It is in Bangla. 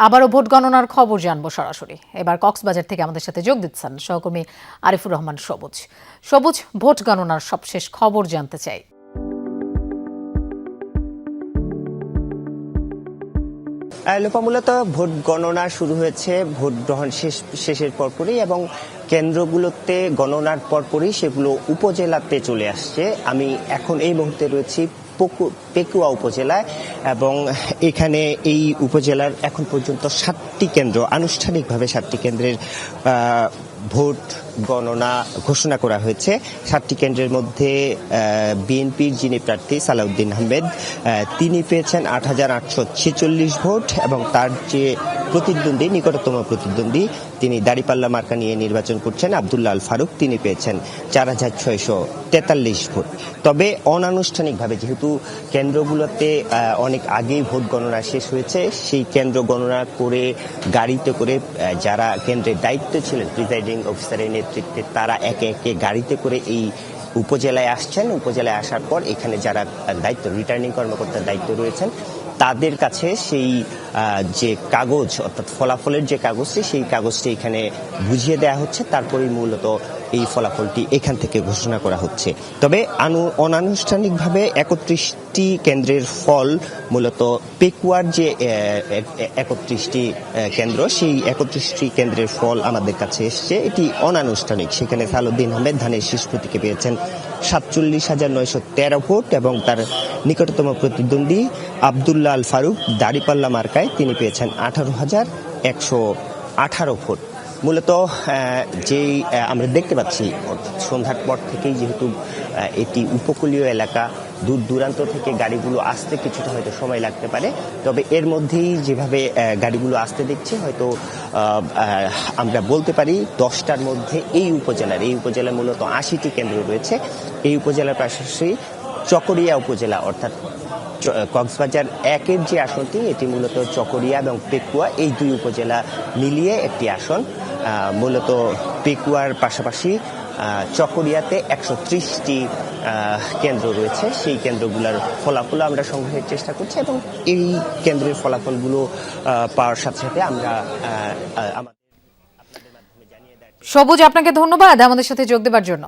আবারও ভোট গণনার খবর জানবো সরাসরি। এবার কক্সবাজার থেকে আমাদের সাথে যোগ দিচ্ছেন সহকর্মী আরিফুর রহমান সবুজ। সবুজ, ভোট গণনার সবশেষ খবর জানতে চাই। লোপামূলত ভোট গণনা শুরু হয়েছে ভোট গ্রহণ শেষের পরপরই এবং কেন্দ্রগুলোতে গণনার পরপরই সেগুলো উপজেলাতে চলে আসছে। আমি এখন এই মুহূর্তে রয়েছি পেকুয়া উপজেলায় এবং এখানে এই উপজেলার এখন পর্যন্ত 7টি কেন্দ্র, আনুষ্ঠানিকভাবে 7টি কেন্দ্রের ভোট গণনা ঘোষণা করা হয়েছে। 7টি কেন্দ্রের মধ্যে বিএনপির যিনি প্রার্থী সালাউদ্দিন আহমেদ, তিনি পেয়েছেন 8,846 ভোট এবং তার যে প্রতিদ্বন্দ্বী, নিকটতম প্রতিদ্বন্দ্বী, তিনি দাঁড়িপাল্লা মার্কা নিয়ে নির্বাচন করছেন আব্দুল্লাহ আল ফারুক, তিনি পেয়েছেন 4,643 ভোট। তবে অনানুষ্ঠানিকভাবে, যেহেতু কেন্দ্রগুলোতে অনেক আগেই ভোট গণনা শেষ হয়েছে, সেই কেন্দ্র গণনা করে গাড়িতে করে যারা কেন্দ্রের দায়িত্বে ছিলেন প্রিজাইডিং অফিসারের নেতৃত্বে, তারা একে একে গাড়িতে করে এই উপজেলায় আসছেন। উপজেলায় আসার পর এখানে যারা দায়িত্ব, রিটার্নিং কর্মকর্তার দায়িত্ব রয়েছেন, তাদের কাছে সেই যে কাগজ, অর্থাৎ ফলাফলের যে কাগজটি, সেই কাগজটি এখানে বুঝিয়ে দেওয়া হচ্ছে। তারপরেই মূলত এই ফলাফলটি এখান থেকে ঘোষণা করা হচ্ছে। তবে অনানুষ্ঠানিকভাবে 31টি কেন্দ্রের ফল, মূলত পেকুয়ার যে 31টি কেন্দ্র, সেই 31টি কেন্দ্রের ফল আমাদের কাছে এসছে। এটি অনানুষ্ঠানিক। সেখানে সালাউদ্দিন আহমেদ ধানের শীষ প্রতীকে পেয়েছেন 47,913 ভোট এবং তার নিকটতম প্রতিদ্বন্দ্বী আব্দুল্লাহ আল ফারুক দাঁড়িপাল্লা মার্কায় তিনি পেয়েছেন 18,118 ভোট। মূলত যেই আমরা দেখতে পাচ্ছি, সন্ধ্যার পর থেকেই, যেহেতু এটি উপকূলীয় এলাকা, দূর দূরান্ত থেকে গাড়িগুলো আসতে কিছুটা হয়তো সময় লাগতে পারে। তবে এর মধ্যেই যেভাবে গাড়িগুলো আসতে দেখছি, হয়তো আমরা বলতে পারি 10টার মধ্যে এই উপজেলায় মূলত 80টি কেন্দ্র রয়েছে। এই উপজেলার পাশাপাশি চকরিয়া উপজেলা, অর্থাৎ কক্সবাজার 1-এর যে আসনটি, এটি মূলত চকরিয়া এবং পেকুয়া, এই দুই উপজেলা মিলিয়ে একটি আসন। মূলত পেকুয়ার পাশাপাশি চকরিয়াতে 130টি কেন্দ্র রয়েছে। সেই কেন্দ্রগুলোর ফলাফল আমরা সংগ্রহের চেষ্টা করছি এবং এই কেন্দ্রের ফলাফলগুলো পাওয়ার সাথে সাথে আমরা সবুজ, আপনাকে ধন্যবাদ আমাদের সাথে যোগ দেওয়ার জন্য।